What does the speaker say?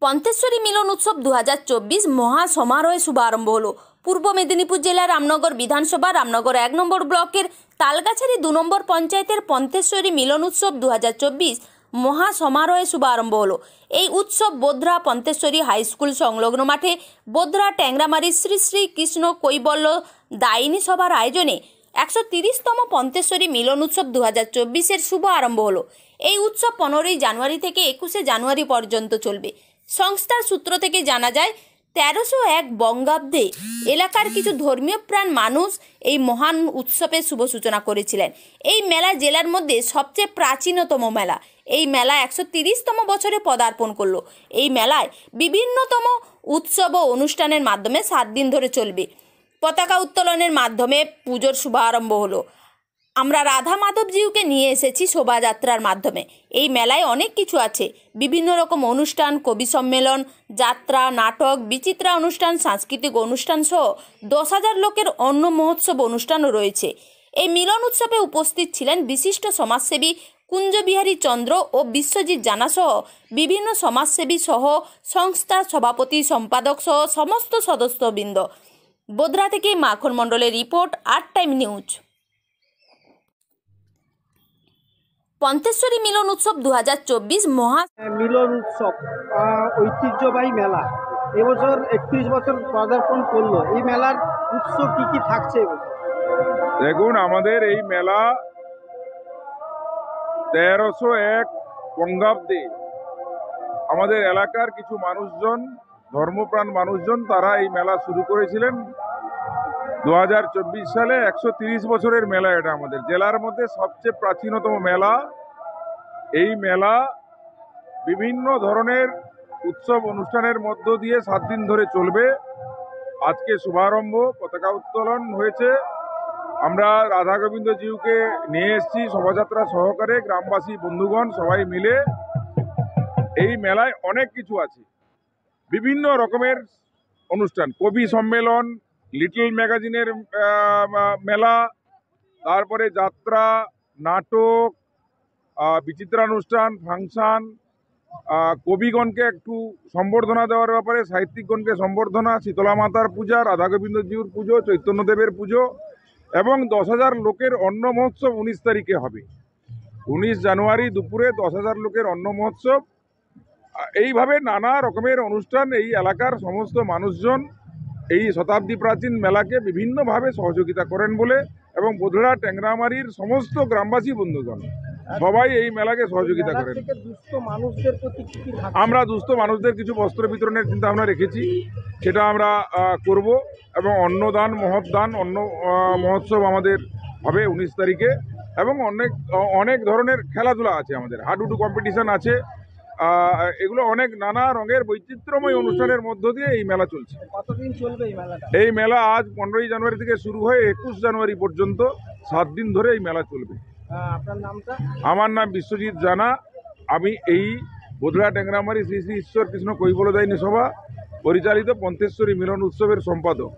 পন্থেশ্বরী মিলন উৎসব 2024 মহা সমারোহে শুভারম্ভ হলো। পূর্ব মেদিনীপুর জেলার রামনগর বিধানসভা রামনগর 1 নম্বর ব্লকের তালগাছাড়ি 2 নম্বর পঞ্চায়েতের পন্থেশ্বরী মিলন উৎসব 2024 মহা সমারোহে শুভারম্ভ হলো। এই উৎসব বোদ্রা পন্থেশ্বরী হাই স্কুল সংলগ্ন মাঠে বোদ্রা ট্যাংরামারি শ্রী শ্রী কৃষ্ণ কৈবল্য দায়িনী সভার আয়োজনে 130তম পন্থেশ্বরী মিলন উৎসব 2024-এর শুভ আরম্ভ হলো। এই উৎসব 15ই জানুয়ারি থেকে 21শে জানুয়ারি পর্যন্ত চলবে। সংস্থার সূত্র থেকে জানা যায় 1301 বঙ্গাব্দে এলাকার কিছু ধর্মীয় প্রাণ মানুষ এই মহান উৎসবের শুভ সূচনা করেছিলেন। এই মেলা জেলার মধ্যে সবচেয়ে প্রাচীনতম মেলা। এই মেলা 130তম বছরে পদার্পণ করলো। এই মেলায় বিভিন্নতম উৎসব ও অনুষ্ঠানের মাধ্যমে 7 দিন ধরে চলবে। পতাকা উত্তোলনের মাধ্যমে পুজোর শুভারম্ভ হলো। আমরা রাধা মাধবজিউকে নিয়ে এসেছি শোভাযাত্রার মাধ্যমে। এই মেলায় অনেক কিছু আছে, বিভিন্ন রকম অনুষ্ঠান, কবি সম্মেলন, যাত্রা, নাটক, বিচিত্রা অনুষ্ঠান, সাংস্কৃতিক অনুষ্ঠান সহ 10,000 লোকের অন্ন মহোৎসব অনুষ্ঠানও রয়েছে। এই মিলন উৎসবে উপস্থিত ছিলেন বিশিষ্ট সমাজসেবী কুঞ্জবিহারী চন্দ্র ও বিশ্বজিৎ জানা সহ বিভিন্ন সমাজসেবী সহ সংস্থার সভাপতি সম্পাদক সহ সমস্ত সদস্যবৃন্দ। বোদ্রা থেকে মাখন মণ্ডলের রিপোর্ট, আট টাইম নিউজ। পন্থেশ্বরী মিলন উৎসব 2024 মহা মিলন উৎসব ঐতিহ্যবাহী মেলা এবছর 31 বছর পদার্পণ করলো। এই মেলার উৎস কি কি থাকছে? দেখুন, আমাদের এই মেলা 1301 বঙ্গাব্দে আমাদের এলাকার কিছু মানুষজন, ধর্মপ্রাণ মানুষজন, তারা এই মেলা শুরু করেছিলেন। 2024 সালে 130 বছরের মেলা। এটা আমাদের জেলার মধ্যে সবচেয়ে প্রাচীনতম মেলা। এই মেলা বিভিন্ন ধরনের উৎসব অনুষ্ঠানের মধ্য দিয়ে 7 দিন ধরে চলবে। আজকে শুভারম্ভ, পতাকা উত্তোলন হয়েছে। আমরা রাধা গোবিন্দ জিউকে নিয়ে এসেছি শোভাযাত্রা সহকারে, গ্রামবাসী বন্ধুগণ সবাই মিলে। এই মেলায় অনেক কিছু আছে, বিভিন্ন রকমের অনুষ্ঠান, কবি সম্মেলন, লিটল ম্যাগাজিনের মেলা, তারপরে যাত্রা, নাটক, বিচিত্রানুষ্ঠান, ফাংশন, কবিগণকে একটু সম্বর্ধনা দেওয়ার ব্যাপারে, সাহিত্যিকগণকে সম্বর্ধনা, শীতলা মাতার পূজা, রাধা গোবিন্দ জিউর পুজো, চৈতন্যদেবের পুজো এবং 10,000 লোকের অন্ন মহোৎসব 19 তারিখে হবে। 19 জানুয়ারি দুপুরে 10,000 লোকের অন্ন মহোৎসব। এইভাবে নানা রকমের অনুষ্ঠান। এই এলাকার সমস্ত মানুষজন এই শতাব্দী প্রাচীন মেলাকে বিভিন্নভাবে সহযোগিতা করেন বলে, এবং বোধড়া ট্যাংরামারির সমস্ত গ্রামবাসী বন্ধুগণ সবাই এই মেলাকে সহযোগিতা করেন। আমরা দুস্থ মানুষদের কিছু বস্ত্র বিতরণের চিন্তা ভাবনা রেখেছি, সেটা আমরা করব। এবং অন্নদান, মহৎদান, অন্ন মহোৎসব আমাদের হবে 19 তারিখে। এবং অনেক ধরনের খেলাধুলা আছে, আমাদের হাডুডু কম্পিটিশন আছে। এগুলো অনেক নানা রঙের বৈচিত্র্যময় অনুষ্ঠানের মধ্য দিয়ে এই মেলা চলছে। কতদিন চলবে এই মেলাটা? এই মেলা আজ 15ই জানুয়ারি থেকে শুরু হয়ে 21 জানুয়ারি পর্যন্ত 7 দিন ধরে এই মেলা চলবে। আপনার নামটা? আমার নাম বিশ্বজিৎ জানা। আমি এই বোধড়া ট্যাংরামারি শ্রী শ্রী ঈশ্বর কৃষ্ণ কৈবল্য দায়িনী সভা পরিচালিত পন্থেশ্বরী মিলন উৎসবের সম্পাদক।